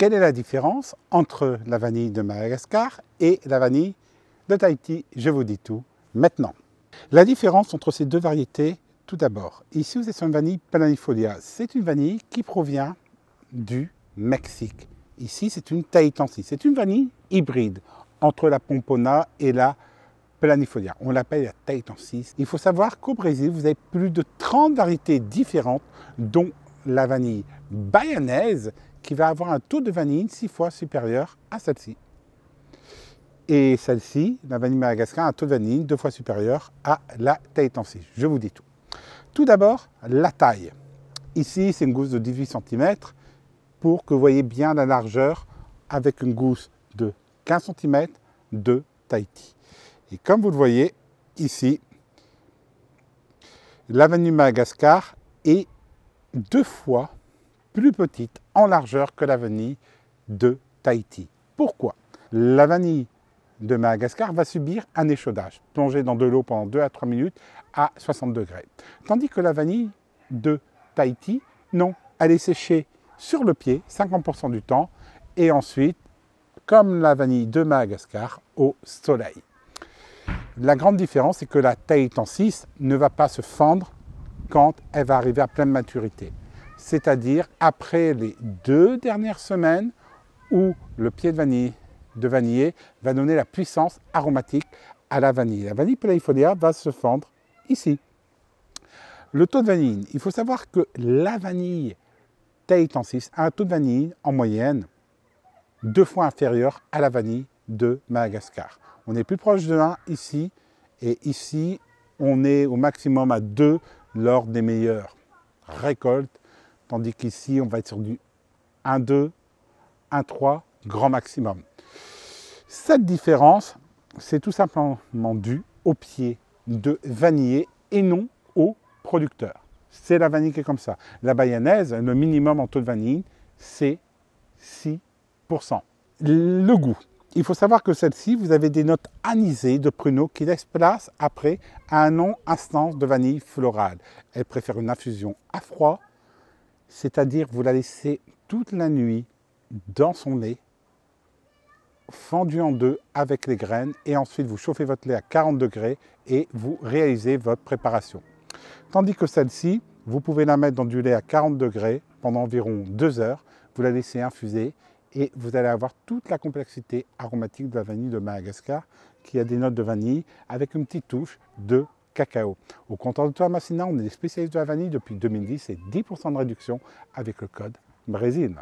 Quelle est la différence entre la vanille de Madagascar et la vanille de Tahiti? Je vous dis tout maintenant. La différence entre ces deux variétés, tout d'abord, ici vous êtes sur une vanille planifolia. C'est une vanille qui provient du Mexique. Ici c'est une Tahitensis. C'est une vanille hybride entre la Pompona et la planifolia. On l'appelle la Tahitensis. Il faut savoir qu'au Brésil, vous avez plus de 30 variétés différentes, dont la vanille bayanaise, qui va avoir un taux de vanille 6 fois supérieur à celle-ci. Et celle-ci, la vanille Madagascar, a un taux de vanille 2 fois supérieur à la Tahitensis. Je vous dis tout. Tout d'abord, la taille. Ici, c'est une gousse de 18 cm pour que vous voyez bien la largeur avec une gousse de 15 cm de Tahiti. Et comme vous le voyez ici, la vanille Madagascar est 2 fois plus petite en largeur que la vanille de Tahiti. Pourquoi? La vanille de Madagascar va subir un échaudage, plongée dans de l'eau pendant 2 à 3 minutes à 60 degrés. Tandis que la vanille de Tahiti, non, elle est séchée sur le pied 50% du temps et ensuite, comme la vanille de Madagascar, au soleil. La grande différence, c'est que la Tahitensis ne va pas se fendre quand elle va arriver à pleine maturité. C'est-à-dire après les 2 dernières semaines où le pied de vanillé va donner la puissance aromatique à la vanille. La vanille planifolia va se fendre ici. Le taux de vanille, il faut savoir que la vanille Tahitensis a un taux de vanille en moyenne 2 fois inférieur à la vanille de Madagascar. On est plus proche de 1 ici, et ici on est au maximum à 2 lors des meilleures récoltes, tandis qu'ici on va être sur du 1,2, 1,3 grand maximum. Cette différence, c'est tout simplement dû au pied de vanillé et non au producteur. C'est la vanille qui est comme ça. La bayanaise, le minimum en taux de vanille, c'est 6%. Le goût. Il faut savoir que celle-ci, vous avez des notes anisées de pruneau qui laissent place après à un non-instance de vanille florale. Elle préfère une infusion à froid, c'est-à-dire vous la laissez toute la nuit dans son lait, fendu en deux avec les graines, et ensuite vous chauffez votre lait à 40 degrés et vous réalisez votre préparation. Tandis que celle-ci, vous pouvez la mettre dans du lait à 40 degrés pendant environ 2 heures, vous la laissez infuser et vous allez avoir toute la complexité aromatique de la vanille de Madagascar qui a des notes de vanille avec une petite touche de cacao. Au comptoir de Thomas Masina, on est des spécialistes de la vanille depuis 2010 et 10% de réduction avec le code Brésil.